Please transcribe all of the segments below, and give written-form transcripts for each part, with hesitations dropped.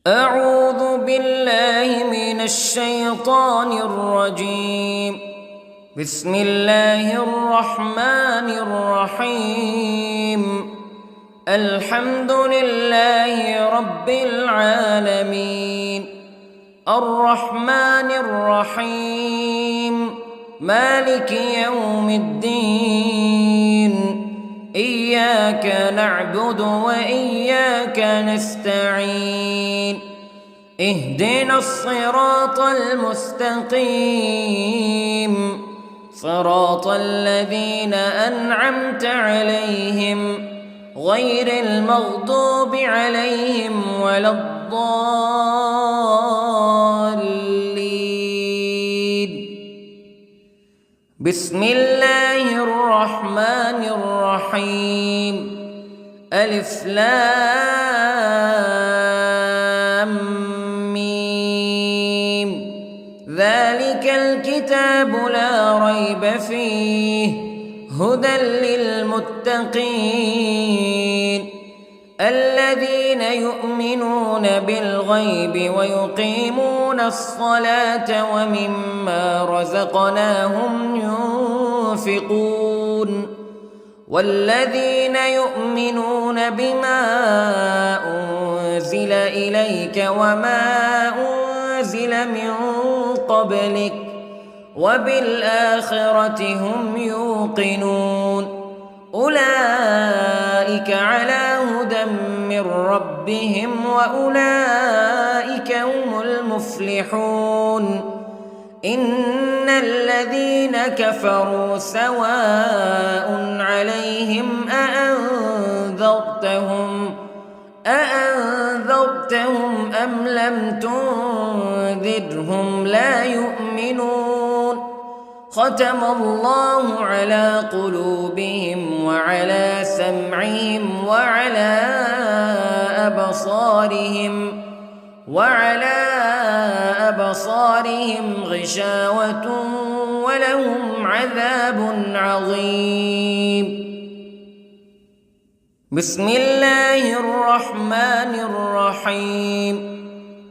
أعوذ بالله من الشيطان الرجيم. بسم الله الرحمن الرحيم. الحمد لله رب العالمين، الرحمن الرحيم، مالك يوم الدين. إياك نعبد وإياك نستعين. اهدنا الصراط المستقيم، صراط الذين أنعمت عليهم غير المغضوب عليهم ولا الضالين. بسم الله الرحمن الرحيم. ألف لام ميم. ذلك الكتاب لا ريب فيه هدى للمتقين الذين يؤمنون بالغيب ويقيمون الصلاة ومما رزقناهم ينفقون والذين يؤمنون بما أنزل إليك وما أنزل من قبلك وبالآخرة هم يوقنون. أولئك على هدى من ربهم وأولئك هم المفلحون. إن الذين كفروا سواء عليهم أأنذرتهم أم لم تنذرهم لا يؤمنون. ختم الله على قلوبهم وعلى سمعهم وعلى أبصارهم غشاوة ولهم عذاب عظيم. بسم الله الرحمن الرحيم.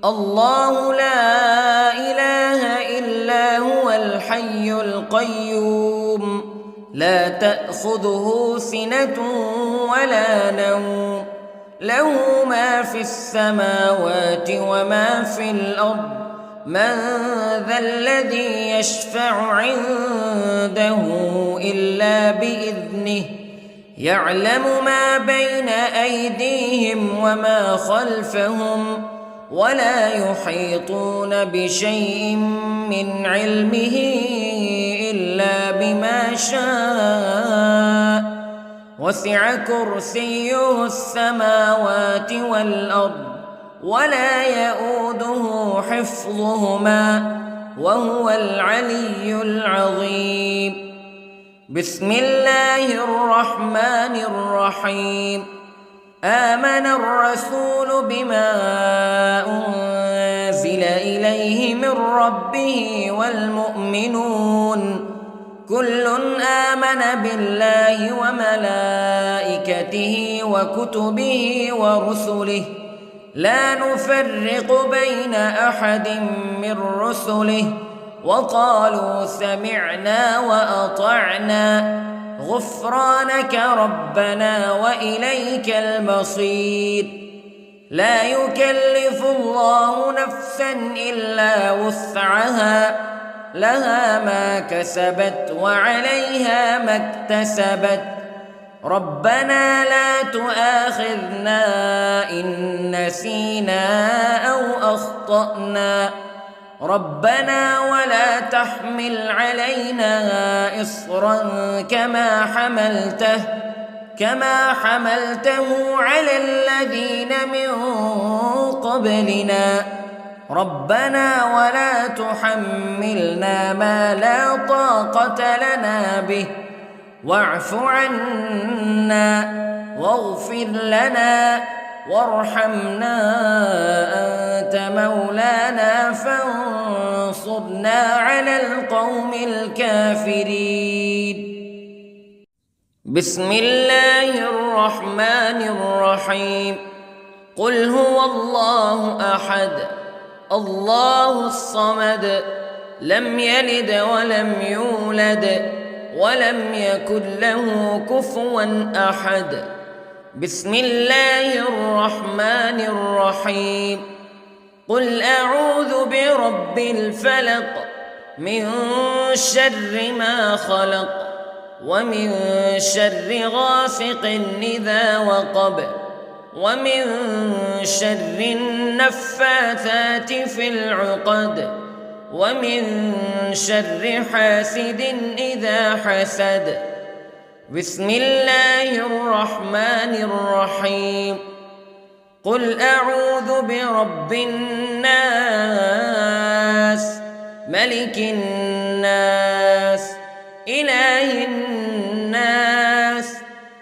الله لا إله إلا هو الحي القيوم لا تأخذه سنة ولا نوم له ما في السماوات وما في الأرض. من ذا الذي يشفع عنده إلا بإذنه يعلم ما بين أيديهم وما خلفهم ولا يحيطون بشيء من علمه إلا بما شاء. وسع كرسيه السماوات والأرض ولا يؤوده حفظهما وهو العلي العظيم. بسم الله الرحمن الرحيم. آمن الرسول بما أنزل إليه من ربه والمؤمنون كل آمن بالله وملائكته وكتبه ورسله لا نفرق بين أحد من رسله وقالوا سمعنا وأطعنا غفرانك ربنا وإليك المصير. لا يكلف الله نفسا إلا وسعها لها ما كسبت وعليها ما اكتسبت. ربنا لا تؤاخذنا إن نسينا أو أخطأنا ربنا ولا تحمل علينا إصرا كما حملته على الذين من قبلنا ربنا ولا تحملنا ما لا طاقة لنا به واعف عنا واغفر لنا وارحمنا أنت مولانا فانصرنا على القوم الكافرين. بسم الله الرحمن الرحيم. قل هو الله أحد الله الصمد لم يلد ولم يولد ولم يكن له كفوا أحد. بسم الله الرحمن الرحيم. قل أعوذ برب الفلق من شر ما خلق ومن شر غاسق إذا وقب ومن شر النفاثات في العقد ومن شر حاسد إذا حسد. بسم الله الرحمن الرحيم. قل أعوذ برب الناس ملك الناس إله الناس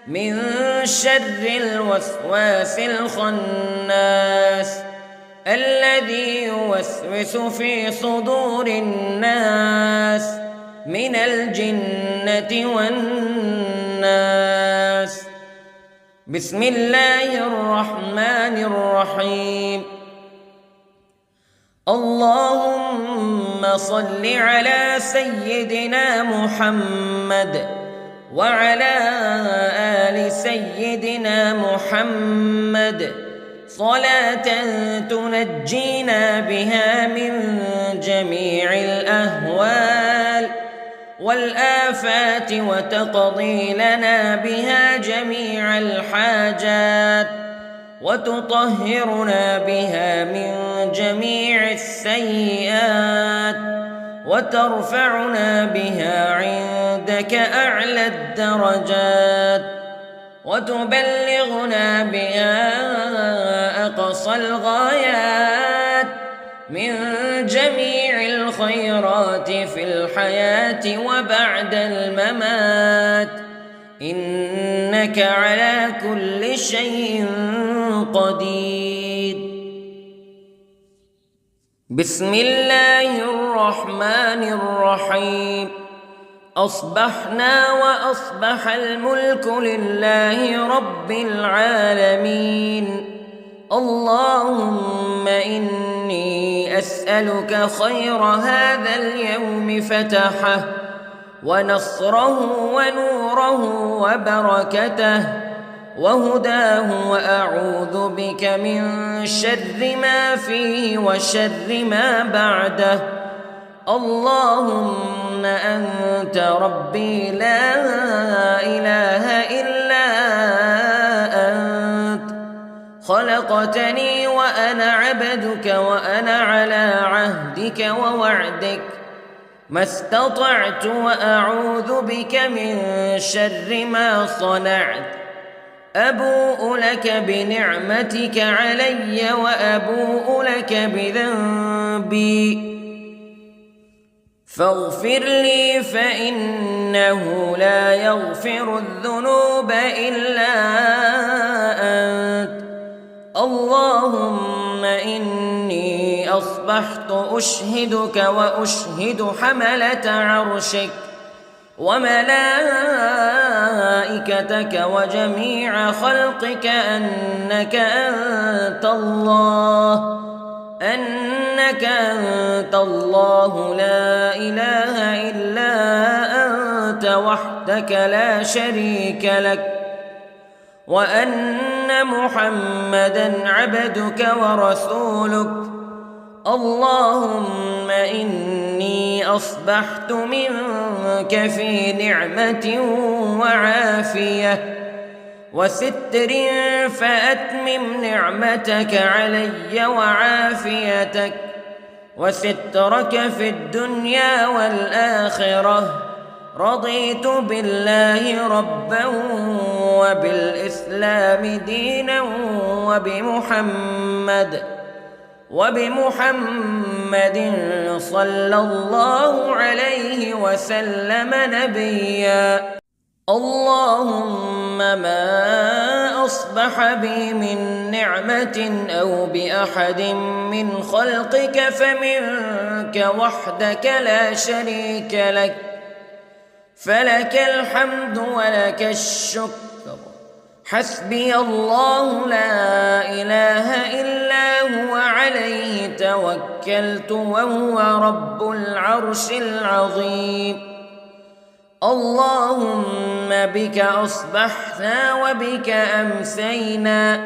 من شر الوسواس الخناس الذي يوسوس في صدور الناس من الجنة والناس. بسم الله الرحمن الرحيم. اللهم صل على سيدنا محمد وعلى آل سيدنا محمد صلاة تنجينا بها من جميع الأهوال والآفات وتقضي لنا بها جميع الحاجات وتطهرنا بها من جميع السيئات وترفعنا بها عندك أعلى الدرجات وتبلغنا بها أقصى الغايات من جميع الخيرات في الحياة وبعد الممات إنك على كل شيء قدير. بسم الله الرحمن الرحيم. أصبحنا وأصبح الملك لله رب العالمين. اللهم إني أسألك خير هذا اليوم فتحه ونصره ونوره وبركته وهداه وأعوذ بك من شر ما فيه وشر ما بعده. اللهم أنت ربي لا إله إلا أنت خلقتني وأنا عبدك وأنا على عهدك ووعدك ما استطعت وأعوذ بك من شر ما صنعت. أبوء لك بنعمتك علي وأبوء لك بذنبي فاغفر لي فإنه لا يغفر الذنوب إلا أنت. اللهم إني أصبحت أشهدك وأشهد حملة عرشك وملائكتك وجميع خلقك أنك أنت الله لا إله إلا أنت وحدك لا شريك لك وأن محمدًا عبدك ورسولك. اللهم إني أصبحت منك في نعمة وعافية وستر فأتمم نعمتك علي وعافيتك وسترك في الدنيا والآخرة. رضيت بالله ربا وبالإسلام دينا وبمحمد صلى الله عليه وسلم نبيا. اللهم ما أصبح بي من نعمة أو بأحد من خلقك فمنك وحدك لا شريك لك فلك الحمد ولك الشكر حسبي الله لا إله إلا هو عليه توكلت وهو رب العرش العظيم. اللهم بك أصبحنا وبك أمسينا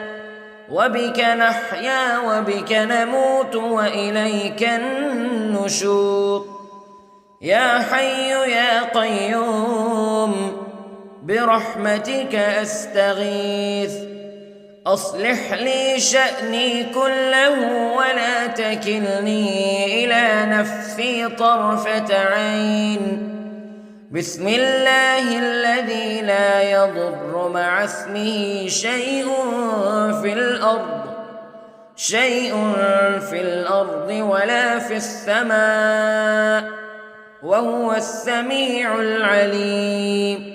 وبك نحيا وبك نموت وإليك النشور. يا حي يا قيوم برحمتك أستغيث، أصلح لي شأني كله ولا تكلني إلى نفسي طرفة عين. بسم الله الذي لا يضر مع اسمه شيء في الأرض ولا في السماء وهو السميع العليم.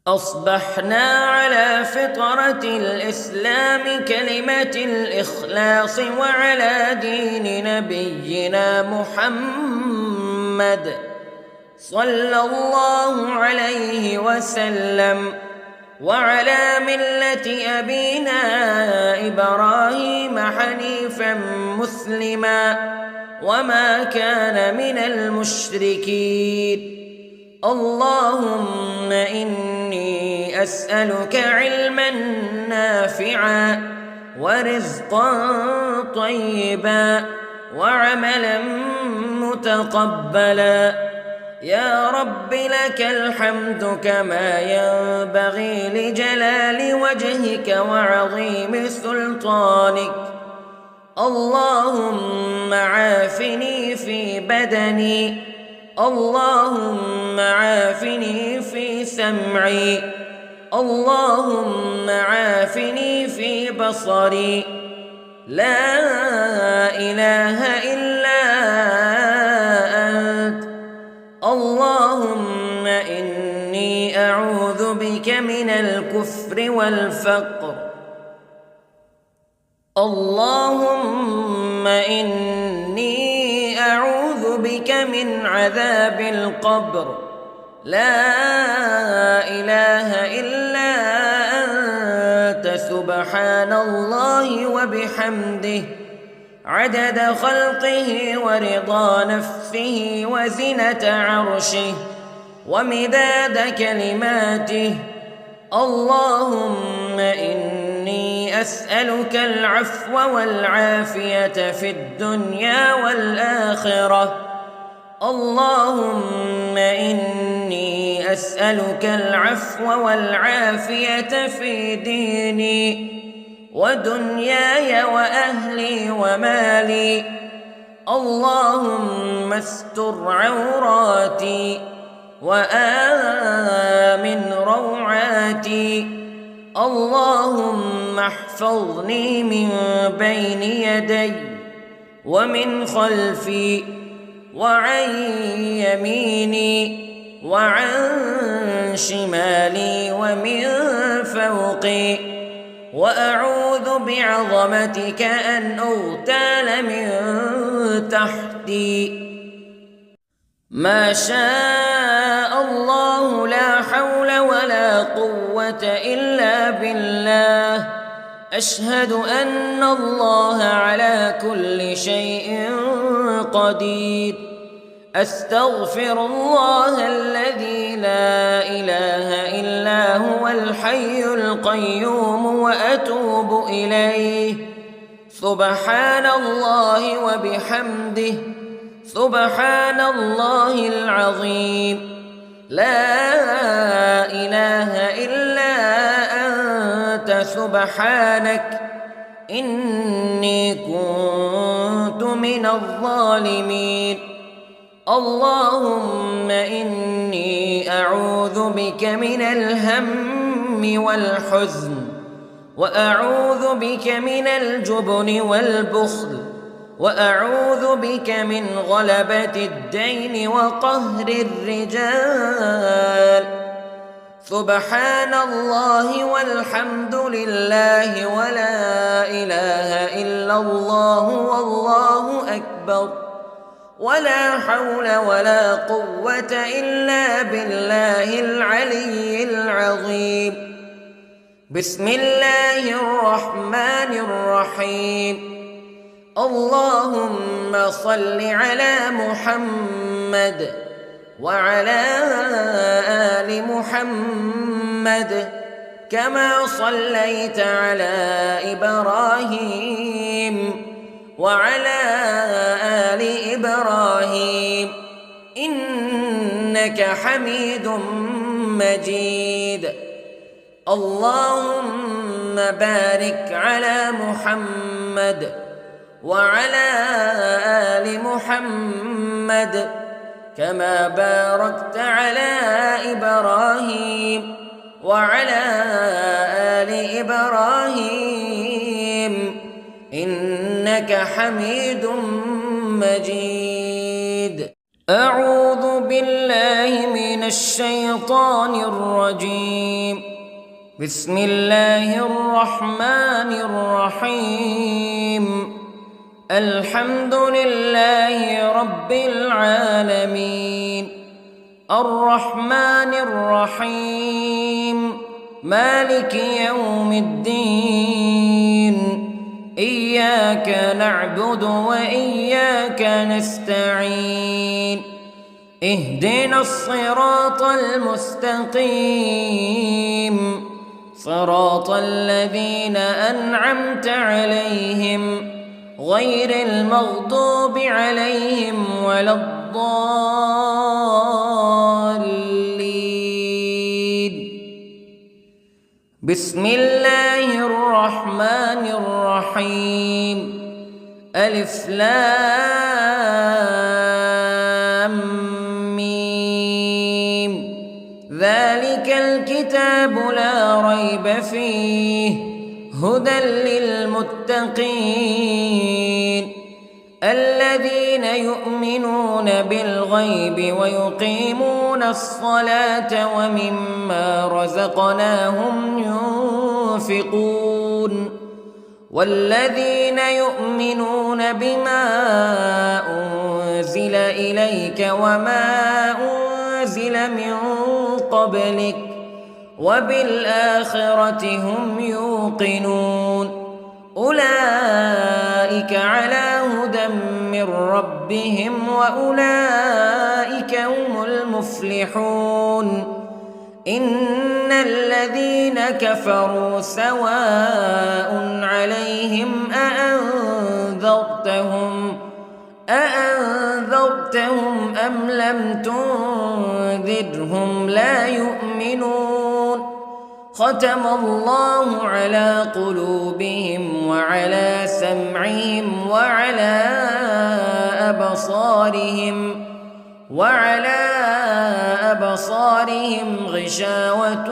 أصبحنا على فطرة الإسلام كلمة الإخلاص وعلى دين نبينا محمد صلى الله عليه وسلم وعلى ملة أبينا إبراهيم حنيفا مسلما وما كان من المشركين. اللهم إني أسألك علما نافعا ورزقا طيبا وعملا متقبلا. يا رب لك الحمد كما ينبغي لجلال وجهك وعظيم سلطانك. اللهم عافني في بدني، اللهم عافني في سمعي، اللهم عافني في بصري. لا إله إلا أنت. اللهم إني أعوذ بك من الكفر والفقر. اللهم إني أعوذ بك من عذاب القبر. لا إله إلا أنت سبحان الله وبحمده عدد خلقه ورضا نفسه وزنة عرشه ومداد كلماته. اللهم إني أسألك العفو والعافية في الدنيا والآخرة. اللهم إني أسألك العفو والعافية في ديني ودنياي وأهلي ومالي. اللهم استر عوراتي وآمن روعاتي. اللهم احفظني من بين يدي ومن خلفي وعن يميني وعن شمالي ومن فوقي، وأعوذ بعظمتك أن أغتال من تحتي. ما شاء الله لا حول ولا قوة إلا بالله. أشهد أن الله على كل شيء قدير. أستغفر الله الذي لا إله إلا هو الحي القيوم وأتوب إليه. سبحان الله وبحمده سبحان الله العظيم. لا إله إلا أنت سبحانك إني كنت من الظالمين. اللهم إني أعوذ بك من الهم والحزن، وأعوذ بك من الجبن والبخل، وأعوذ بك من غلبة الدين وقهر الرجال. سبحان الله والحمد لله ولا إله إلا الله والله أكبر. ولا حول ولا قوة إلا بالله العلي العظيم. بسم الله الرحمن الرحيم. اللهم صل على محمد وعلى آل محمد كما صليت على إبراهيم وعلى آل إبراهيم إنك حميد مجيد. اللهم بارك على محمد وعلى آل محمد كما باركت على إبراهيم وعلى آل إبراهيم إنك حميد مجيد. أعوذ بالله من الشيطان الرجيم. بسم الله الرحمن الرحيم. الحمد لله رب العالمين الرحمن الرحيم مالك يوم الدين إياك نعبد وإياك نستعين اهدنا الصراط المستقيم صراط الذين أنعمت عليهم غير المغضوب عليهم ولا الضالين. بسم الله الرحمن الرحيم. ألف لام ميم. ذلك الكتاب لا ريب فيه هدى للمتقين الذين يؤمنون بالغيب ويقيمون الصلاة ومما رزقناهم ينفقون والذين يؤمنون بما أنزل إليك وما أنزل من قبلك وبالآخرة هم يوقنون أولئك على هدى من ربهم وأولئك هم المفلحون. إن الذين كفروا سواء عليهم أأنذرتهم أم لم تنذرهم لا يؤمنون. ختم الله على قلوبهم وعلى سمعهم وعلى أبصارهم غشاوة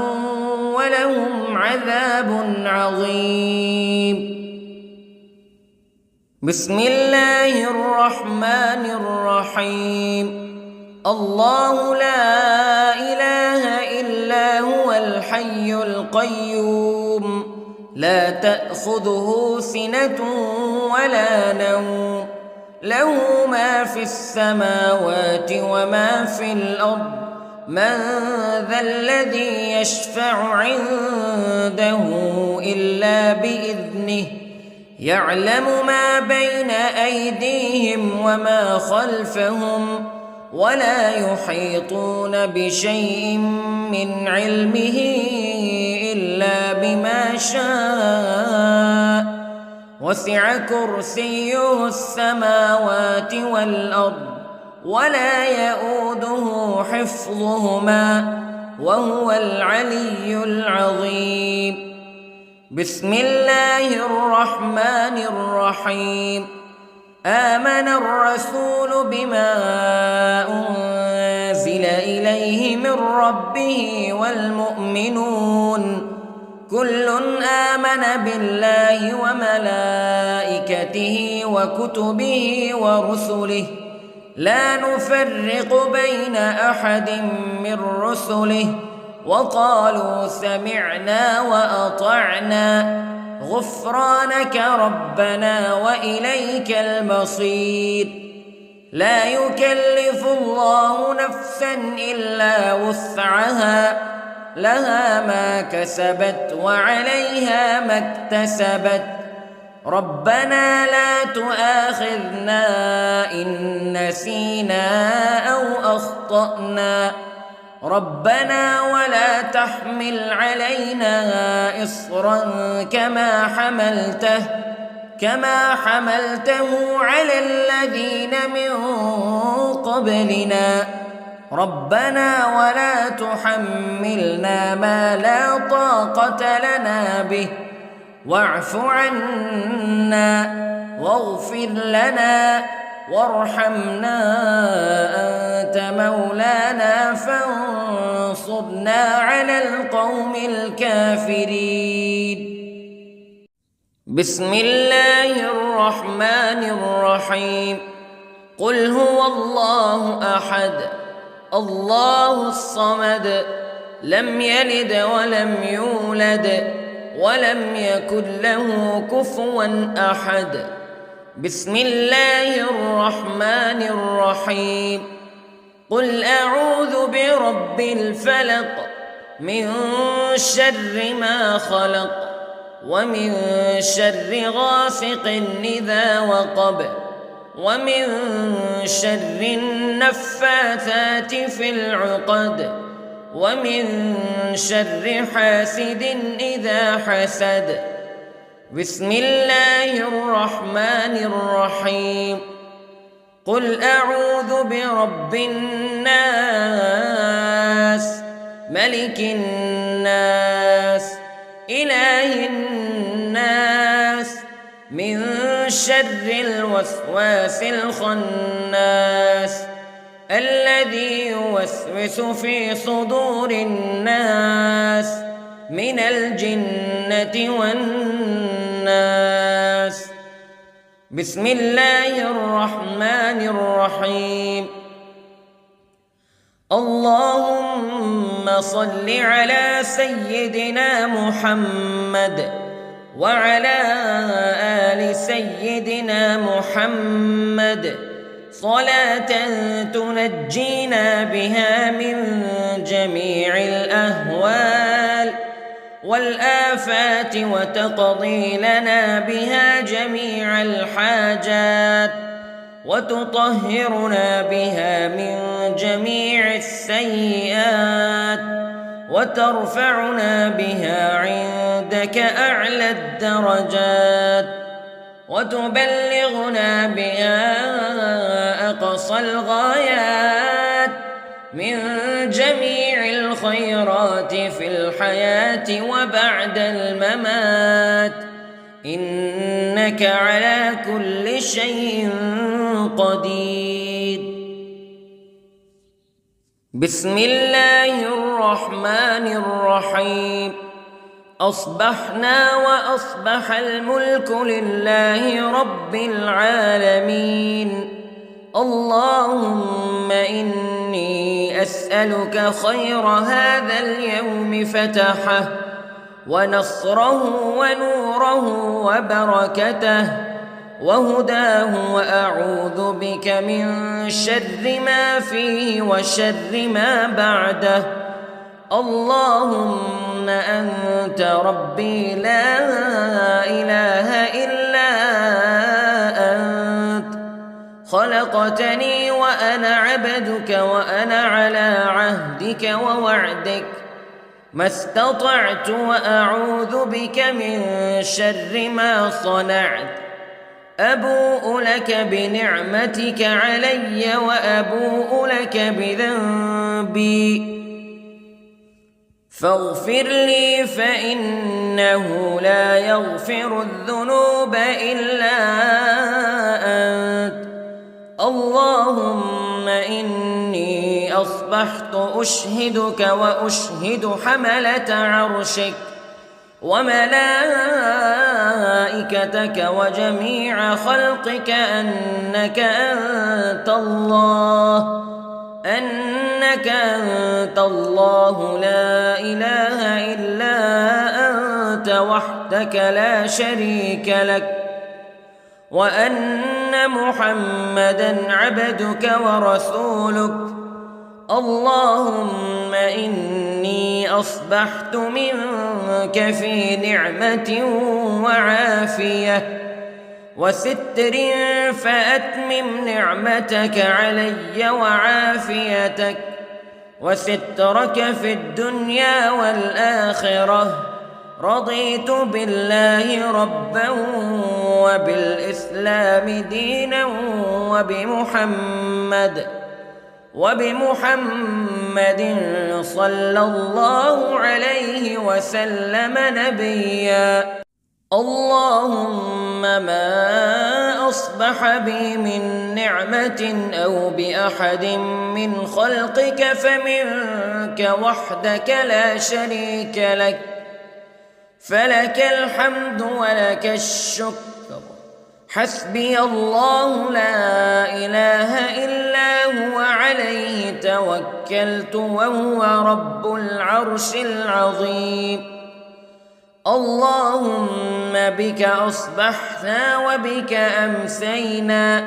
ولهم عذاب عظيم. بسم الله الرحمن الرحيم. الله لا إله إلا هو الحي القيوم لا تأخذه سنة ولا نوم له ما في السماوات وما في الأرض من ذا الذي يشفع عنده إلا بإذنه يعلم ما بين أيديهم وما خلفهم ولا يحيطون بشيء من علمه إلا بما شاء وسع كرسيه السماوات والأرض ولا يؤوده حفظهما وهو العلي العظيم. بسم الله الرحمن الرحيم. آمن الرسول بما أنزل إليه من ربه والمؤمنون كل آمن بالله وملائكته وكتبه ورسله لا نفرق بين أحد من رسله وقالوا سمعنا وأطعنا غفرانك ربنا وإليك المصير. لا يكلف الله نفسا إلا وسعها لها ما كسبت وعليها ما اكتسبت ربنا لا تؤاخذنا إن نسينا أو أخطأنا ربنا ولا تحمل علينا إصرا كما حملته على الذين من قبلنا ربنا ولا تحملنا ما لا طاقة لنا به واعف عنا واغفر لنا وارحمنا أنت مولانا فانصرنا على القوم الكافرين. بسم الله الرحمن الرحيم. قل هو الله أحد الله الصمد لم يلد ولم يولد ولم يكن له كفوا أحد. بسم الله الرحمن الرحيم. قل أعوذ برب الفلق من شر ما خلق ومن شر غاسق إذا وقب ومن شر النفاثات في العقد ومن شر حاسد إذا حسد. بسم الله الرحمن الرحيم. قل أعوذ برب الناس ملك الناس إله الناس من شر الوسواس الخناس الذي يوسوس في صدور الناس من الجنة والناس. بسم الله الرحمن الرحيم. اللهم صل على سيدنا محمد وعلى آل سيدنا محمد صلاة تنجينا بها من جميع الأهوال والآفات وتقضي لنا بها جميع الحاجات وتطهرنا بها من جميع السيئات وترفعنا بها عندك أعلى الدرجات وتبلغنا بها أقصى الغايات من جميع الخيرات في الحياة وبعد الممات إنك على كل شيء قدير. بسم الله الرحمن الرحيم. أصبحنا وأصبح الملك لله رب العالمين. اللهم إني أسألك خير هذا اليوم فتحه ونصره ونوره وبركته وهداه وأعوذ بك من شر ما فيه وشر ما بعده. اللهم أنت ربي لا إله إلا أنت خلقتني وأنا عبدك وأنا على عهدك ووعدك ما استطعت وأعوذ بك من شر ما صنعت. أبوء لك بنعمتك علي وأبوء لك بذنبي فاغفر لي فإنه لا يغفر الذنوب إلا أنت. اللهم إني أصبحت أشهدك وأشهد حملة عرشك وملائكتك وجميع خلقك أنك أنت الله لا إله إلا أنت وحدك لا شريك لك وأن أن محمدًا عبدك ورسولك. اللهم إني أصبحت منك في نعمة وعافية وستر، فأتمم نعمتك علي وعافيتك وسترك في الدنيا والآخرة. رضيت بالله ربًا وبالإسلام دينًا وبمحمد صلى الله عليه وسلم نبيًا. اللهم ما أصبح بي من نعمة أو بأحد من خلقك فمنك وحدك لا شريك لك، فلك الحمد ولك الشكر. حسبي الله لا إله إلا هو، عليه توكلت وهو رب العرش العظيم. اللهم بك أصبحنا وبك أمسينا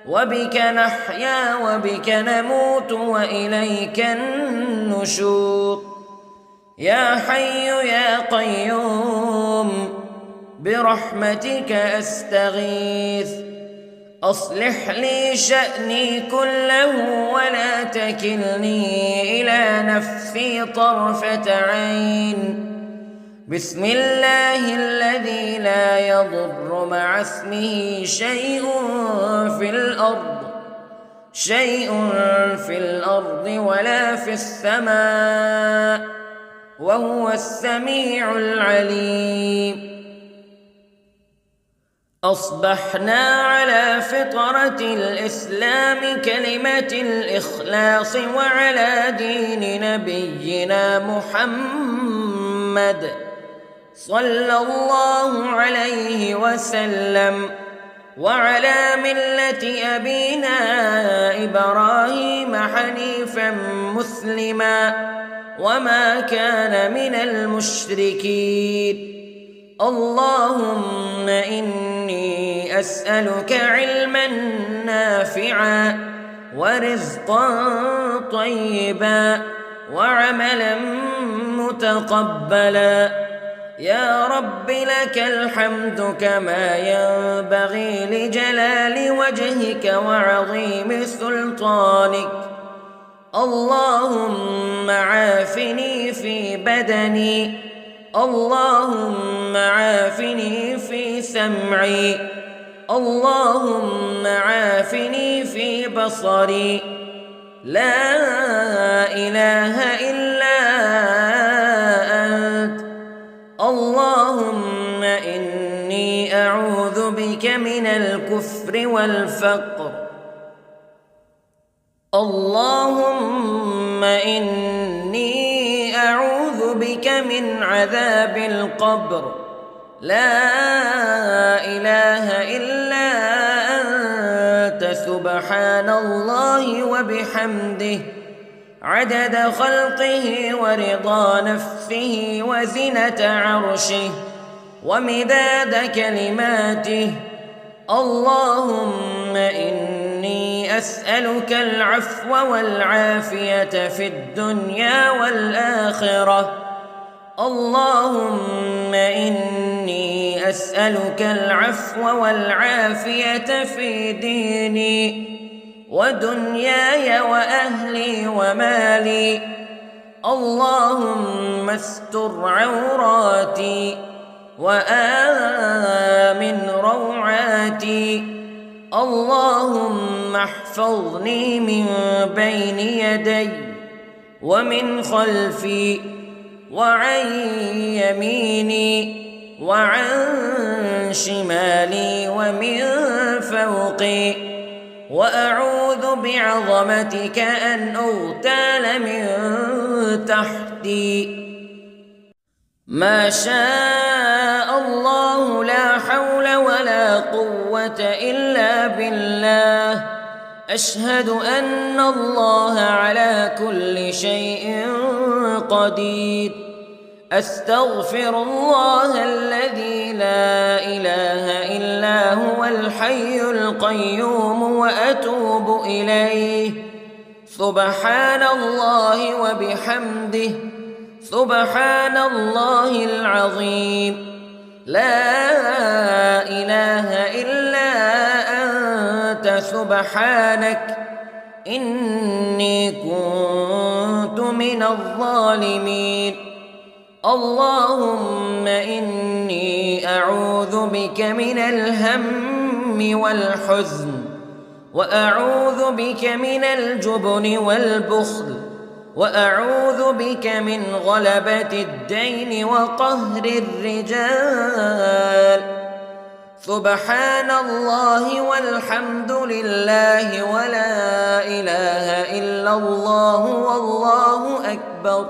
وبك نحيا وبك نموت وإليك النشور. يا حي يا قيوم برحمتك أستغيث، أصلح لي شأني كله ولا تكلني إلى نفسي طرفة عين. بسم الله الذي لا يضر مع اسمه شيء في الأرض ولا في السماء، وهو السميع العليم. أصبحنا على فطرة الإسلام كلمة الإخلاص وعلى دين نبينا محمد صلى الله عليه وسلم، وعلى ملة أبينا إبراهيم حنيفا مسلما وما كان من المشركين. اللهم إني أسألك علما نافعا ورزقا طيبا وعملا متقبلا. يا رب لك الحمد كما ينبغي لجلال وجهك وعظيم سلطانك. اللهم عافني في بدني، اللهم عافني في سمعي، اللهم عافني في بصري. لا إله إلا أنت. اللهم إني أعوذ بك من الكفر والفقر. اللهم إني أعوذ بك من عذاب القبر. لا إله إلا أنت، سبحان الله وبحمده، عدد خلقه ورضا نفسه وزنة عرشه ومداد كلماته. اللهم إني أسألك العفو والعافية في الدنيا والآخرة. اللهم إني أسألك العفو والعافية في ديني ودنياي وأهلي ومالي. اللهم استر عوراتي وآمن روعاتي. اللهم احفظني من بين يدي ومن خلفي وعن يميني وعن شمالي ومن فوقي، وأعوذ بعظمتك أن أغتال من تحتي. ما شاء الله لا حول ولا قوة إلا بالله. أشهد أن الله على كل شيء قدير. أستغفر الله الذي لا إله إلا هو الحي القيوم وأتوب إليه. سبحان الله وبحمده، سبحان الله العظيم. لا إله إلا أنت سبحانك إني كنت من الظالمين. اللهم إني أعوذ بك من الهم والحزن، وأعوذ بك من الجبن والبخل، وأعوذ بك من غلبة الدين وقهر الرجال. سبحان الله والحمد لله ولا إله إلا الله والله أكبر،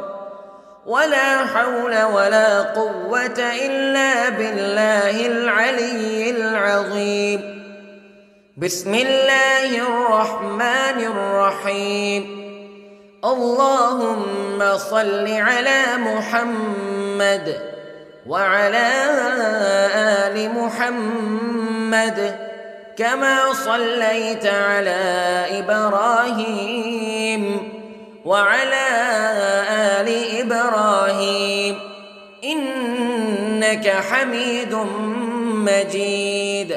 ولا حول ولا قوة إلا بالله العلي العظيم. بسم الله الرحمن الرحيم. اللهم صل على محمد وعلى آل محمد كما صليت على إبراهيم وعلى آل إبراهيم إنك حميد مجيد.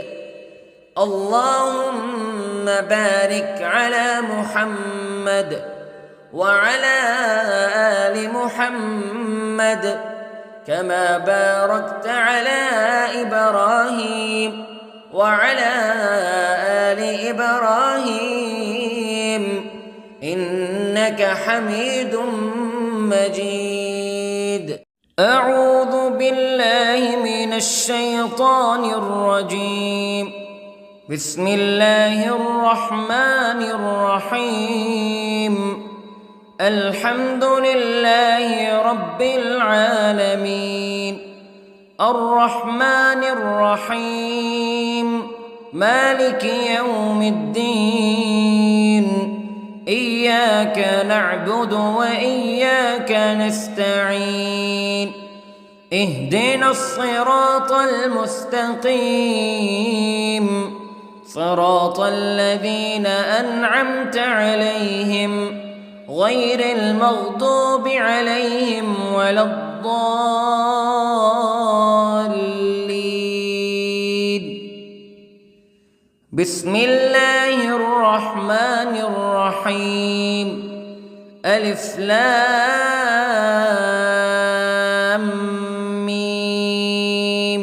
اللهم بارك على محمد وعلى آل محمد كما باركت على إبراهيم وعلى آل إبراهيم إنك حميد مجيد. أعوذ بالله من الشيطان الرجيم. بسم الله الرحمن الرحيم. الحمد لله رب العالمين، الرحمن الرحيم، مالك يوم الدين. إياك نعبد وإياك نستعين. اهدنا الصراط المستقيم، صراط الذين أنعمت عليهم غير المغضوب عليهم ولا الضالين. بسم الله الرحمن الرحيم. ألف لام ميم.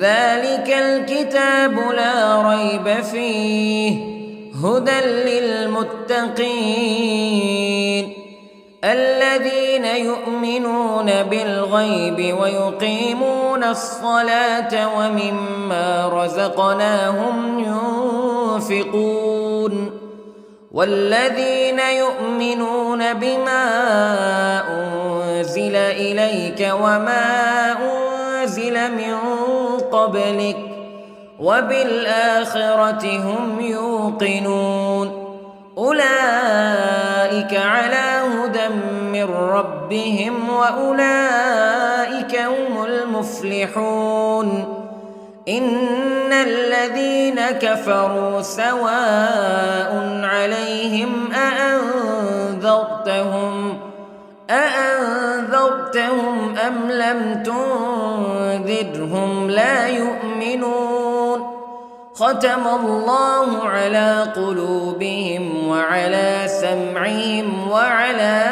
ذلك الكتاب لا ريب فيه هدى للمتقين الذين يؤمنون بالغيب ويقيمون الصلاة ومما رزقناهم ينفقون والذين يؤمنون بما أنزل إليك وما أنزل من قبلك وبالآخرة هم يوقنون أولئك على هدى من ربهم وأولئك هم المفلحون. إن الذين كفروا سواء عليهم أأنذرتهم أم لم تنذرهم لا يؤمنون. ختم الله على قلوبهم وعلى سمعهم وعلى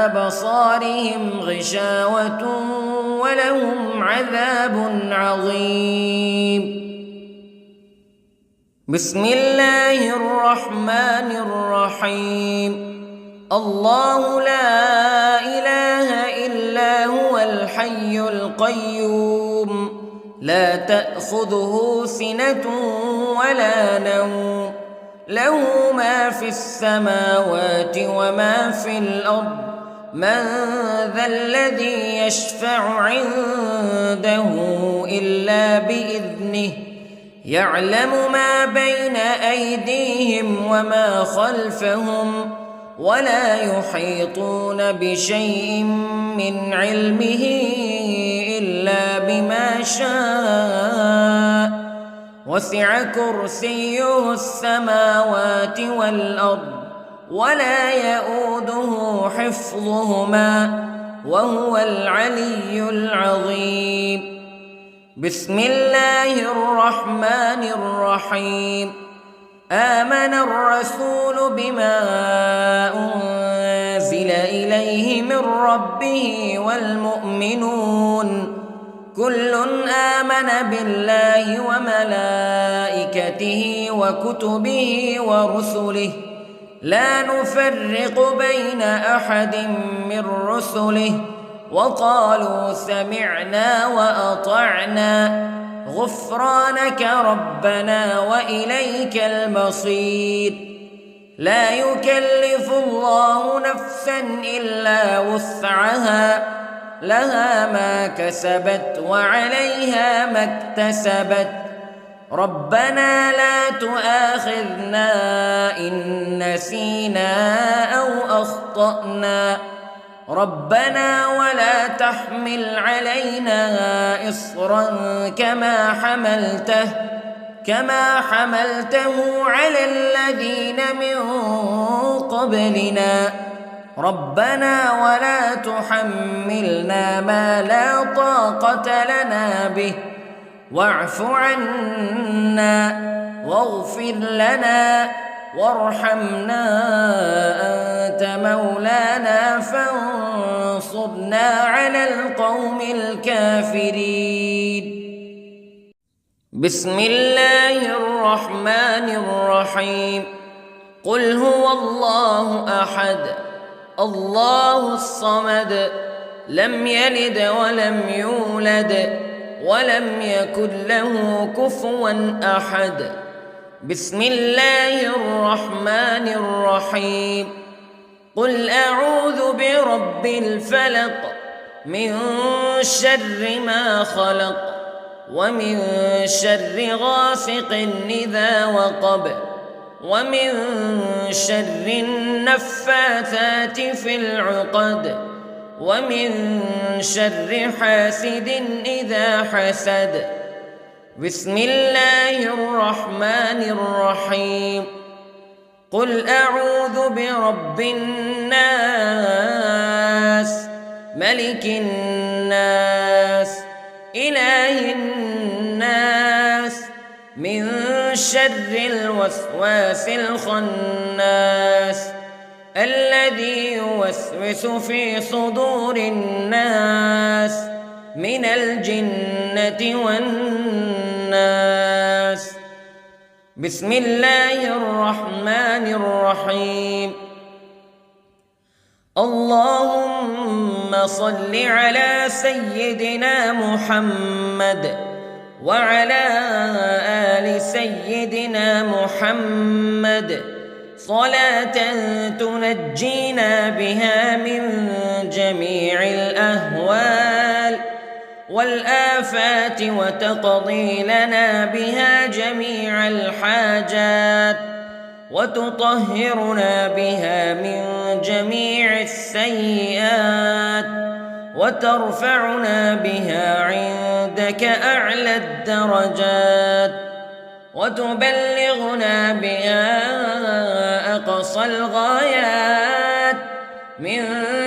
أبصارهم غشاوة ولهم عذاب عظيم. بسم الله الرحمن الرحيم. الله لا إله إلا هو الحي القيوم لا تأخذه سنة ولا نوم له ما في السماوات وما في الأرض من ذا الذي يشفع عنده إلا بإذنه يعلم ما بين أيديهم وما خلفهم ولا يحيطون بشيء من علمه إلا بما شاء وسع كرسيه السماوات والأرض ولا يؤوده حفظهما وهو العلي العظيم. بسم الله الرحمن الرحيم. آمن الرسول بما أنزل إليه من ربه والمؤمنون كل آمن بالله وملائكته وكتبه ورسله لا نفرق بين أحد من رسله وقالوا سمعنا وأطعنا غفرانك ربنا وإليك المصير. لا يكلف الله نفسا إلا وسعها لها ما كسبت وعليها ما اكتسبت ربنا لا تؤاخذنا إن نسينا أو أخطأنا ربنا ولا تحمل علينا إصرا كما حملته على الذين من قبلنا ربنا ولا تحملنا ما لا طاقة لنا به واعف عنا واغفر لنا وارحمنا أنت مولانا فانصرنا على القوم الكافرين. بسم الله الرحمن الرحيم. قل هو الله أحد الله الصمد لم يلد ولم يولد ولم يكن له كفوا أحد. بسم الله الرحمن الرحيم. قل أعوذ برب الفلق من شر ما خلق ومن شر غاسق إذا وقب ومن شر النفاثات في العقد ومن شر حاسد إذا حسد. بسم الله الرحمن الرحيم. قل أعوذ برب الناس ملك الناس إله الناس من شر الوسواس الخناس الذي يوسوس في صدور الناس من الجنة والناس. بسم الله الرحمن الرحيم. اللهم صل على سيدنا محمد وعلى آل سيدنا محمد صلاة تنجينا بها من جميع الأهوال والآفات وتقضي لنا بها جميع الحاجات وتطهرنا بها من جميع السيئات وترفعنا بها عندك أعلى الدرجات وتبلغنا بها أقصى الغايات من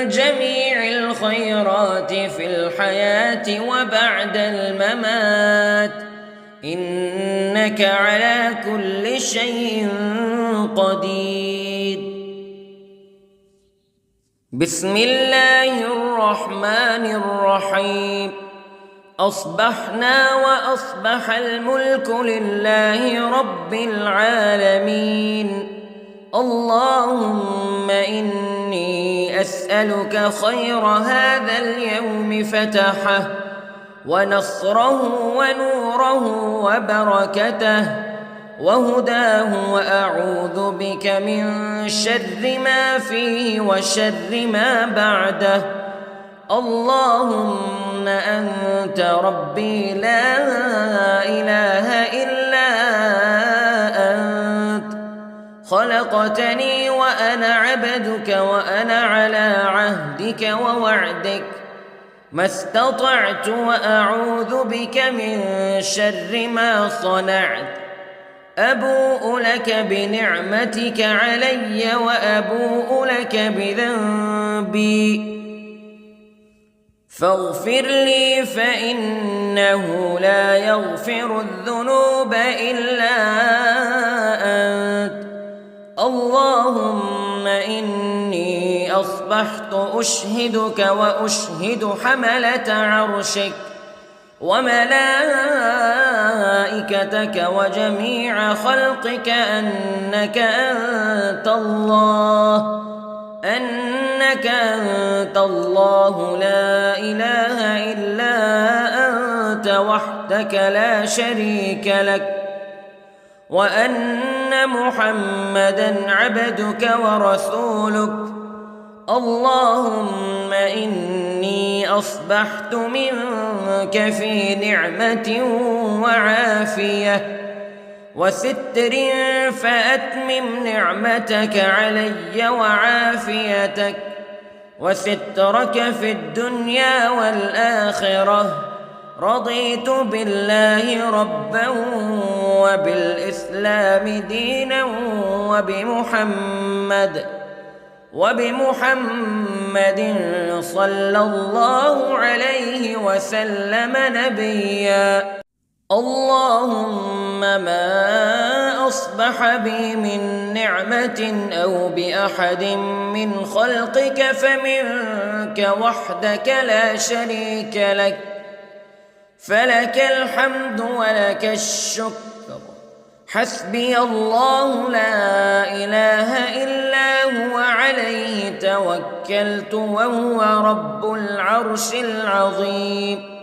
جميع الخيرات في الحياة وبعد الممات إنك على كل شيء قدير. بسم الله الرحمن الرحيم. أصبحنا وأصبح الملك لله رب العالمين. اللهم إني أسألك خير هذا اليوم فتحه ونصره ونوره وبركته وهداه وأعوذ بك من شر ما فيه وشر ما بعده. اللهم أنت ربي لا إله إلا أنت خلقتني وأنا عبدك وأنا على عهدك ووعدك ما استطعت وأعوذ بك من شر ما صنعت أبوء لك بنعمتك علي وأبوء لك بذنبي فاغفر لي فإنه لا يغفر الذنوب إلا أنت اللهم إني أصبحت أشهدك وأشهد حملة عرشك وملائكتك وجميع خلقك أنك أنت الله لا إله إلا أنت وحدك لا شريك لك وأن محمدًا عبدك ورسولك اللهم إني أصبحت منك في نعمة وعافية وستر فأتمم نعمتك علي وعافيتك وسترك في الدنيا والآخرة رضيت بالله ربا وبالإسلام دينا وبمحمد صلى الله عليه وسلم نبيا اللهم ما أصبح بي من نعمة أو بأحد من خلقك فمنك وحدك لا شريك لك فلك الحمد ولك الشكر حسبي الله لا إله إلا هو عليه توكلت وهو رب العرش العظيم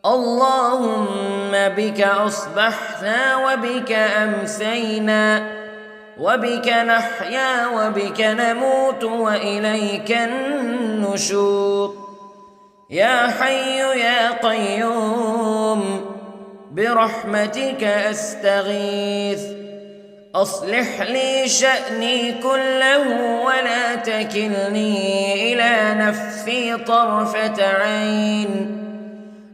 اللهم بك أصبحنا وبك أمسينا وبك نحيا وبك نموت وإليك النشور يا حي يا قيوم برحمتك أستغيث أصلح لي شأني كله ولا تكلني إلى نفسي طرفة عين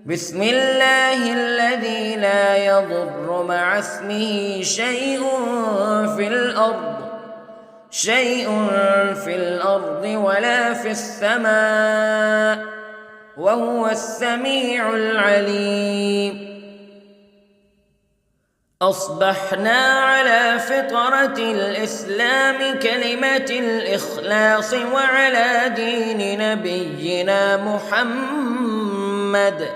بسم الله الذي لا يضر مع اسمه شيء في الأرض ولا في السماء وهو السميع العليم أصبحنا على فطرة الإسلام كلمة الإخلاص وعلى دين نبينا محمد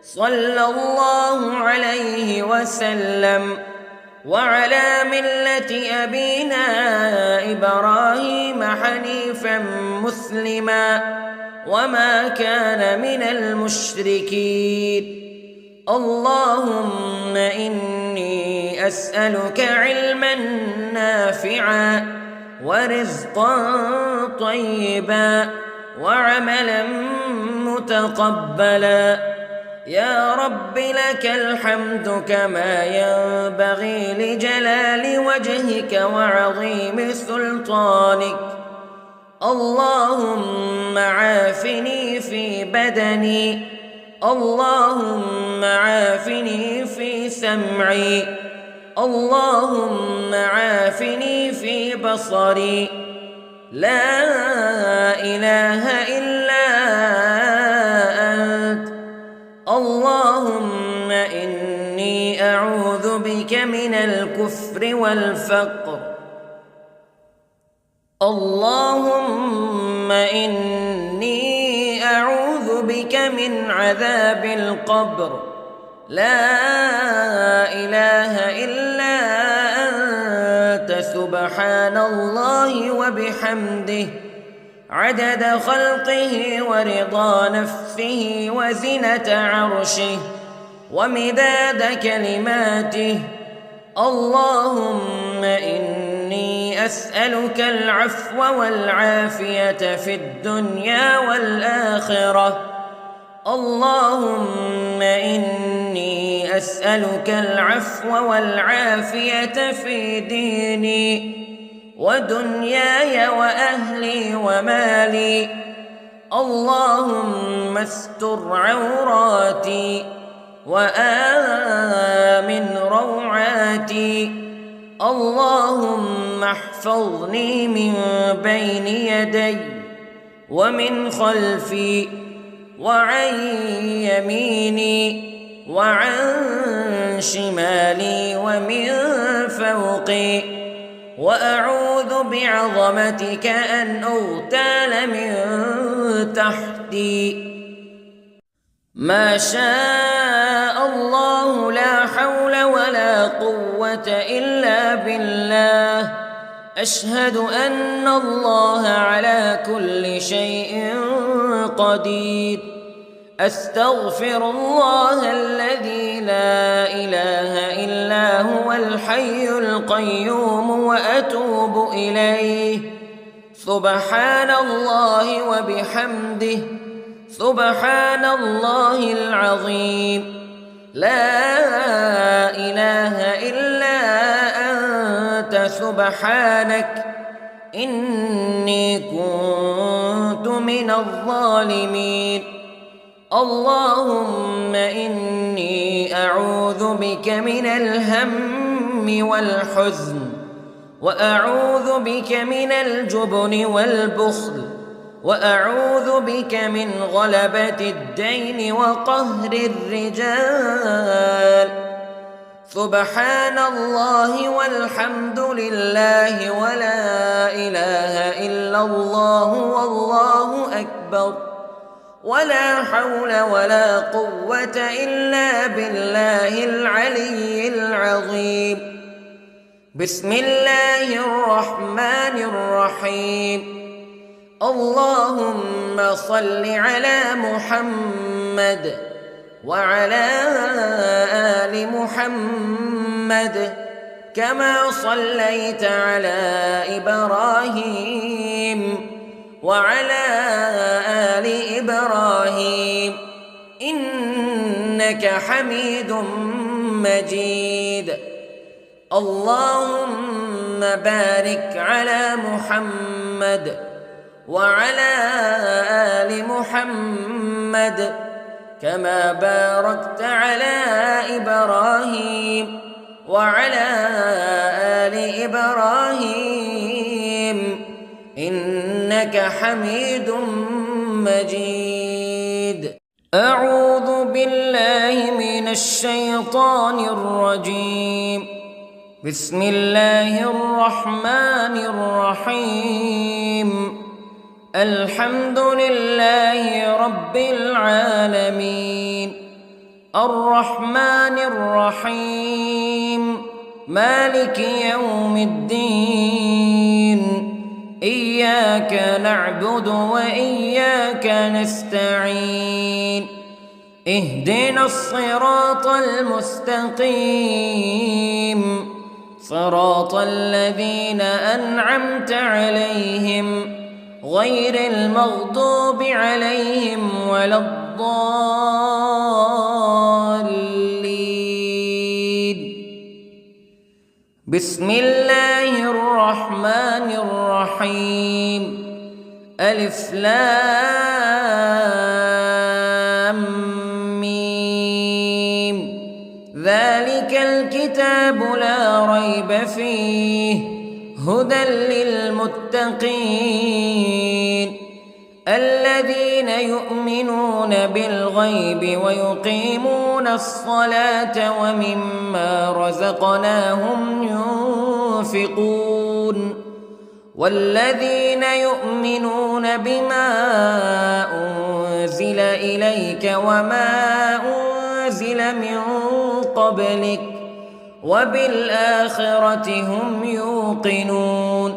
صلى الله عليه وسلم وعلى ملة أبينا إبراهيم حنيفا مسلما وما كان من المشركين اللهم إني أسألك علما نافعا ورزقا طيبا وعملا متقبلا يا رب لك الحمد كما ينبغي لجلال وجهك وعظيم سلطانك اللهم عافني في بدني اللهم عافني في سمعي اللهم عافني في بصري لا إله إلا أنت اللهم إني أعوذ بك من الكفر والفقر اللهم إني أعوذ بك من عذاب القبر لا إله إلا أنت سبحان الله وبحمده عدد خلقه ورضا نفسه وزنة عرشه ومداد كلماته اللهم إني أسألك العفو والعافية في الدنيا والآخرة اللهم إني أسألك العفو والعافية في ديني ودنياي وأهلي ومالي. اللهم استر عوراتي وآمن روعاتي. اللهم احفظني من بين يدي ومن خلفي وعن يميني وعن شمالي ومن فوقي، وأعوذ بعظمتك أن أغتال من تحتي. ما شاء الله لا حول ولا قوة إلا بالله. أشهد أن الله على كل شيء قدير. أستغفر الله الذي لا إله إلا هو الحي القيوم وأتوب إليه. سبحان الله وبحمده، سبحان الله العظيم. لا إله إلا أنت سبحانك إني كنت من الظالمين. اللهم إني أعوذ بك من الهم والحزن، وأعوذ بك من الجبن والبخل، وأعوذ بك من غلبة الدين وقهر الرجال. سبحان الله والحمد لله ولا إله إلا الله والله أكبر، ولا حول ولا قوة إلا بالله العلي العظيم. بسم الله الرحمن الرحيم. اللهم صل على محمد وعلى آل محمد كما صليت على إبراهيم وعلى آل إبراهيم إنك حميد مجيد. اللهم بارك على محمد وعلى آل محمد كما باركت على إبراهيم وعلى آل إبراهيم إنك حميد مجيد. أعوذ بالله من الشيطان الرجيم. بسم الله الرحمن الرحيم. الحمد لله رب العالمين، الرحمن الرحيم، مالك يوم الدين. إياك نعبد وإياك نستعين. اهدنا الصراط المستقيم، صراط الذين أنعمت عليهم غير المغضوب عليهم ولا الضالين. بسم الله الرحمن الرحيم. ألف لام ميم. ذلك الكتاب لا ريب فيه هدى للمتقين الذين يؤمنون بالغيب ويقيمون الصلاة ومما رزقناهم ينفقون والذين يؤمنون بما أنزل إليك وما أنزل من قبلك وبالآخرة هم يوقنون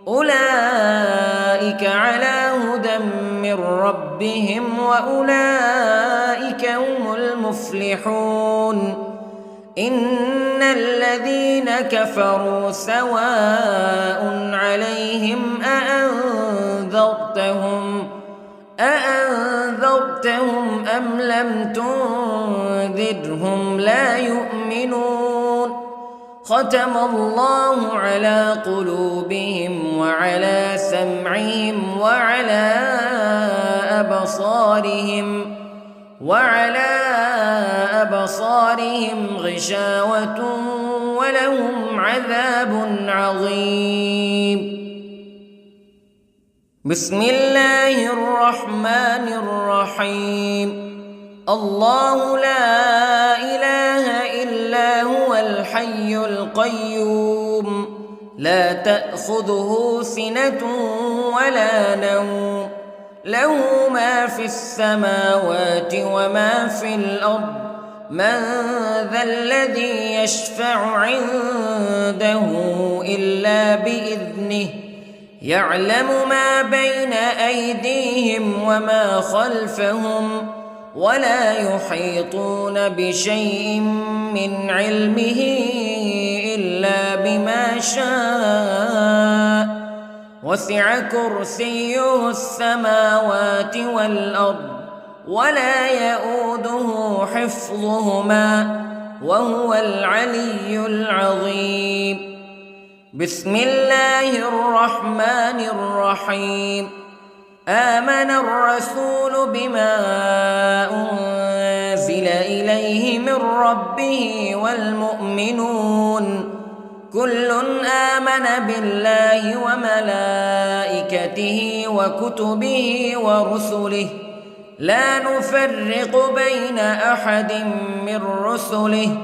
أولئك على هدى من ربهم وأولئك هم المفلحون إن الذين كفروا سواء عليهم أأنذرتهم أم لم تنذرهم تنذرهم لا يؤمنون ختم الله على قلوبهم وعلى سمعهم وعلى أبصارهم غشاوة ولهم عذاب عظيم. بسم الله الرحمن الرحيم. الله لا إله إلا هو الحي القيوم لا تأخذه سنة ولا نوم له ما في السماوات وما في الأرض من ذا الذي يشفع عنده إلا بإذنه يعلم ما بين أيديهم وما خلفهم ولا يحيطون بشيء من علمه إلا بما شاء وسع كرسيه السماوات والأرض ولا يؤوده حفظهما وهو العلي العظيم. بسم الله الرحمن الرحيم. آمن الرسول بما أنزل إليه من ربه والمؤمنون كل آمن بالله وملائكته وكتبه ورسله لا نفرق بين أحد من رسله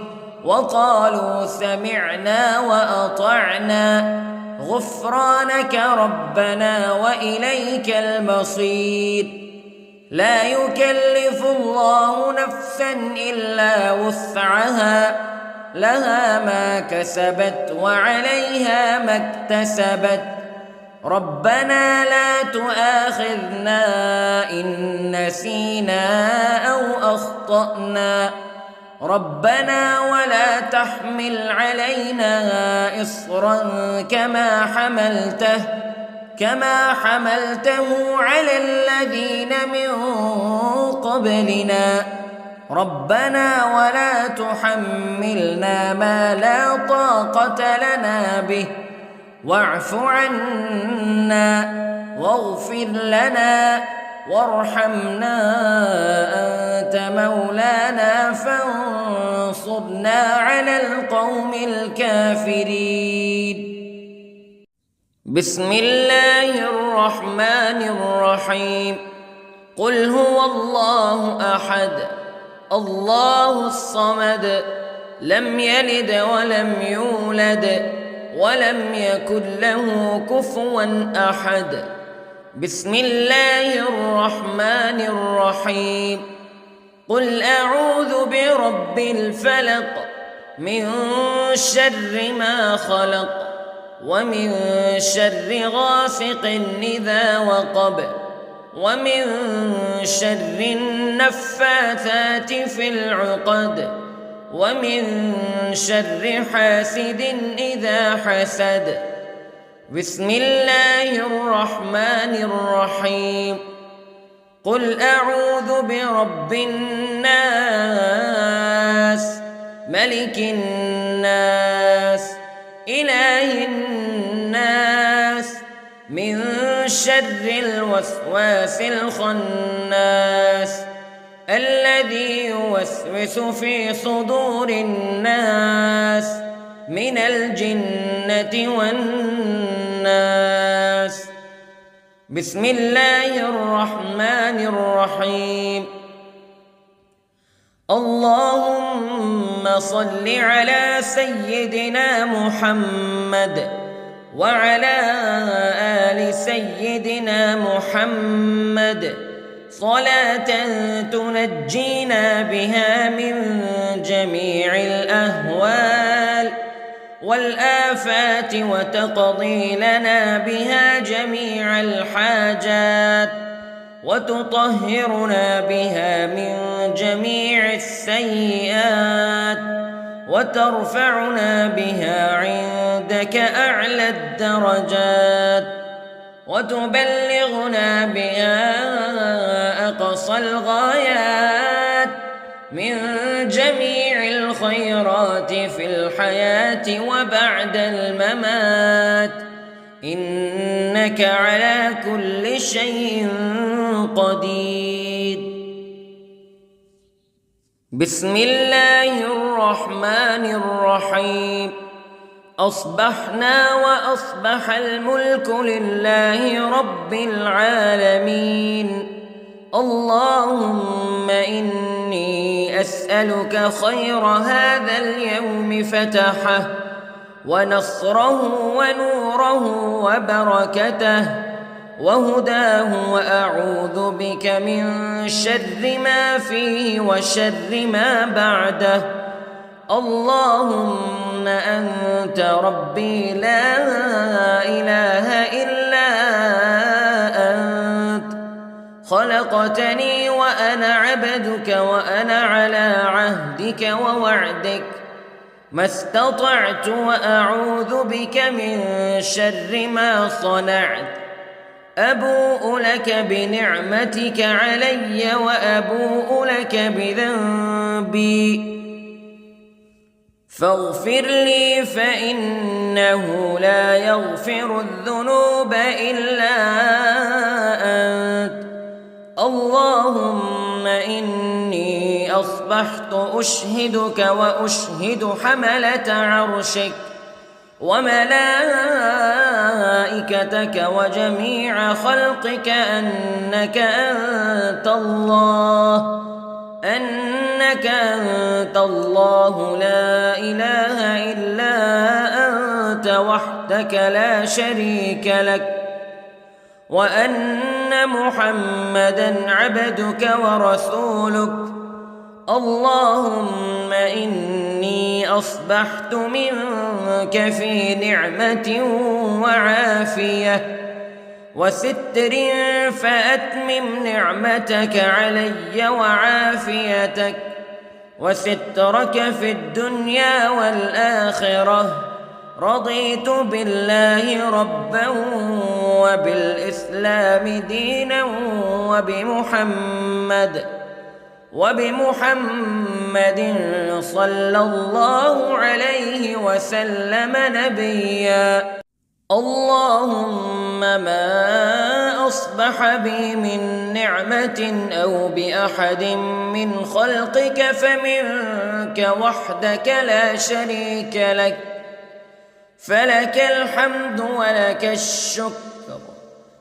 وقالوا سمعنا وأطعنا غفرانك ربنا وإليك المصير. لا يكلف الله نفسا إلا وسعها لها ما كسبت وعليها ما اكتسبت ربنا لا تؤاخذنا إن نسينا أو أخطأنا ربنا ولا تحمل علينا إصرا كما حملته على الذين من قبلنا ربنا ولا تحملنا ما لا طاقة لنا به واعف عنا واغفر لنا وارحمنا أنت مولانا فانصرنا على القوم الكافرين. بسم الله الرحمن الرحيم. قل هو الله أحد الله الصمد لم يلد ولم يولد ولم يكن له كفوا أحد. بسم الله الرحمن الرحيم. قل أعوذ برب الفلق من شر ما خلق ومن شر غاسق إذا وقب ومن شر النفاثات في العقد ومن شر حاسد إذا حسد. بسم الله الرحمن الرحيم. قل أعوذ برب الناس ملك الناس إله الناس من شر الوسواس الخناس الذي يوسوس في صدور الناس من الجنة والناس. بسم الله الرحمن الرحيم. اللهم صل على سيدنا محمد وعلى آل سيدنا محمد صلاة تنجينا بها من جميع الأهوال والآفات وتقضي لنا بها جميع الحاجات وتطهرنا بها من جميع السيئات وترفعنا بها عندك أعلى الدرجات وتبلغنا بها أقصى الغايات من جميع الخيرات في الحياة وبعد الممات، إنك على كل شيء قدير. بسم الله الرحمن الرحيم. أصبحنا وأصبح الملك لله رب العالمين. اللهم إني أسألك خير هذا اليوم فتحه ونصره ونوره وبركته وهداه، وأعوذ بك من شر ما فيه وشر ما بعده. اللهم أنت ربي لا إله إلا أنت، خلقتني وأنا عبدك وأنا على عهدك ووعدك ما استطعت، وأعوذ بك من شر ما صنعت. أبوء لك بنعمتك علي وأبوء لك بذنبي، فاغفر لي فإنه لا يغفر الذنوب إلا أنت. اللهم إني أصبحت أشهدك وأشهد حملة عرشك وملائكتك وجميع خلقك أنك أنت الله لا إله إلا أنت وحدك لا شريك لك، وأن محمدًا عبدك ورسولك. اللهم إني أصبحت منك في نعمة وعافية وستر، فأتمم نعمتك علي وعافيتك وسترك في الدنيا والآخرة. رضيت بالله ربا وبالإسلام دينا وبمحمد صلى الله عليه وسلم نبيا. اللهم ما أصبح بي من نعمة أو بأحد من خلقك فمنك وحدك لا شريك لك، فلك الحمد ولك الشكر.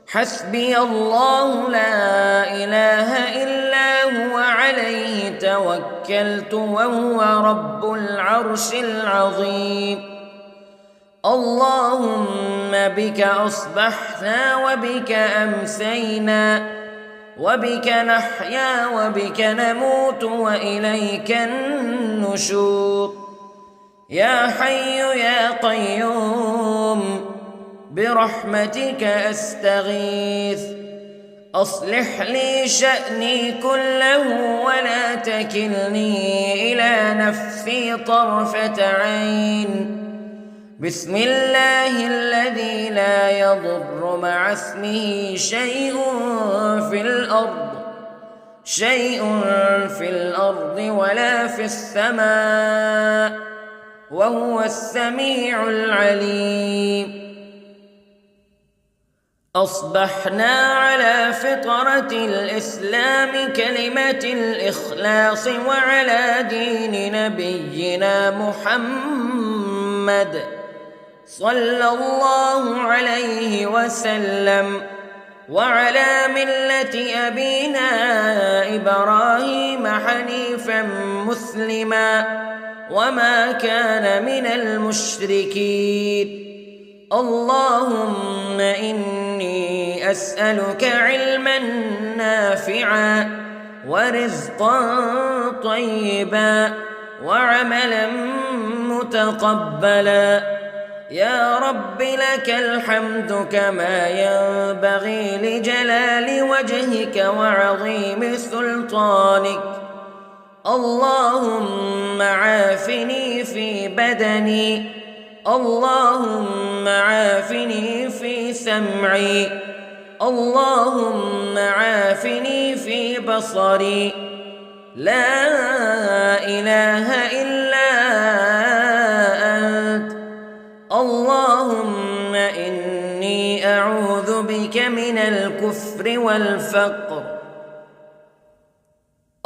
حسبي الله لا إله إلا هو عليه توكلت وهو رب العرش العظيم. اللهم بك أصبحنا وبك أمسينا وبك نحيا وبك نموت وإليك النشور. يا حي يا قيوم برحمتك أستغيث، أصلح لي شأني كله ولا تكلني إلى نفسي طرفة عين. بسم الله الذي لا يضر مع اسمه شيء في الأرض ولا في السماء، وهو السميع العليم. أصبحنا على فطرة الإسلام كلمة الإخلاص وعلى دين نبينا محمد صلى الله عليه وسلم، وعلى ملة أبينا إبراهيم حنيفا مسلما وما كان من المشركين. اللهم إني أسألك علما نافعا ورزقا طيبا وعملا متقبلا. يا رب لك الحمد كما ينبغي لجلال وجهك وعظيم سلطانك. اللهم عافني في بدني، اللهم عافني في سمعي، اللهم عافني في بصري. لا إله والكفر والفقر.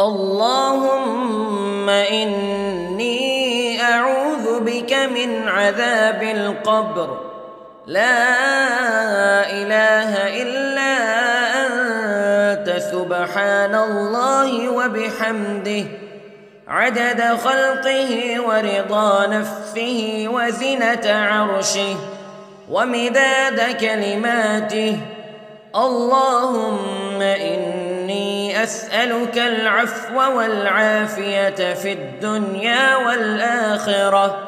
اللهم إني أعوذ بك من عذاب القبر، لا إله إلا أنت، سبحان الله وبحمده، عدد خلقه ورضا نفسه وزنة عرشه ومداد كلماته. اللهم إني أسألك العفو والعافية في الدنيا والآخرة.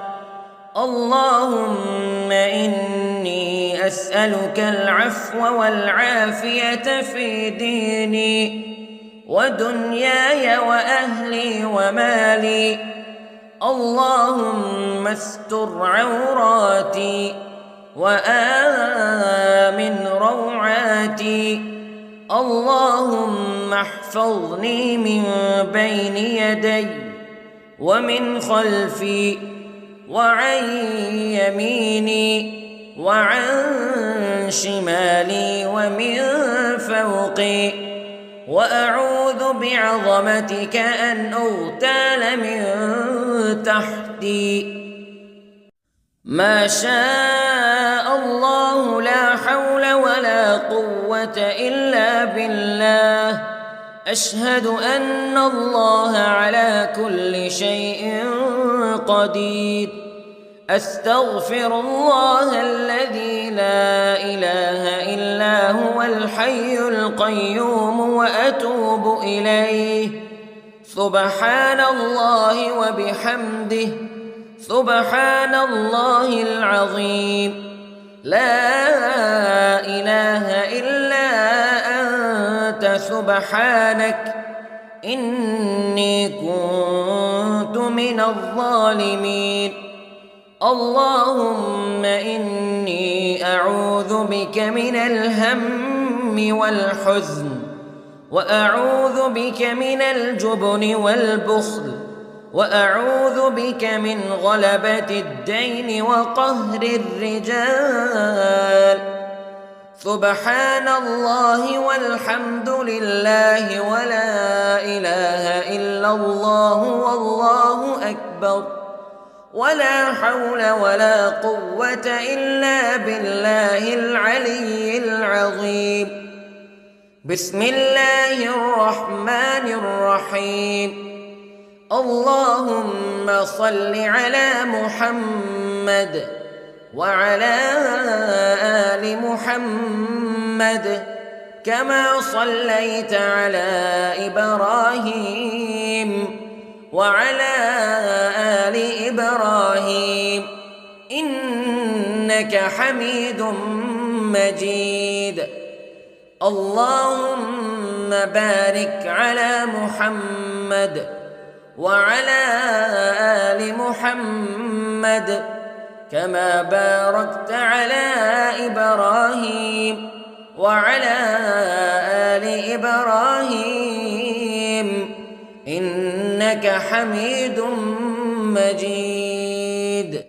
اللهم إني أسألك العفو والعافية في ديني ودنياي وأهلي ومالي. اللهم استر عوراتي وآمن روعاتي. اللهم احفظني من بين يدي ومن خلفي وعن يميني وعن شمالي ومن فوقي، وأعوذ بعظمتك أن أغتال من تحتي. ما شاء الله، لا حول ولا قوة إلا بالله. أشهد أن الله على كل شيء قدير. أستغفر الله الذي لا إله إلا هو الحي القيوم وأتوب إليه. سبحان الله وبحمده، سبحان الله العظيم. لا إله إلا أنت، سبحانك إني كنت من الظالمين. اللهم إني أعوذ بك من الهم والحزن، وأعوذ بك من الجبن والبخل، وأعوذ بك من غلبة الدين وقهر الرجال. سبحان الله والحمد لله ولا إله إلا الله والله أكبر، ولا حول ولا قوة إلا بالله العلي العظيم. بسم الله الرحمن الرحيم. اللهم صل على محمد وعلى آل محمد كما صليت على إبراهيم وعلى آل إبراهيم إنك حميد مجيد. اللهم بارك على محمد وعلى آل محمد كما باركت على إبراهيم وعلى آل إبراهيم إنك حميد مجيد.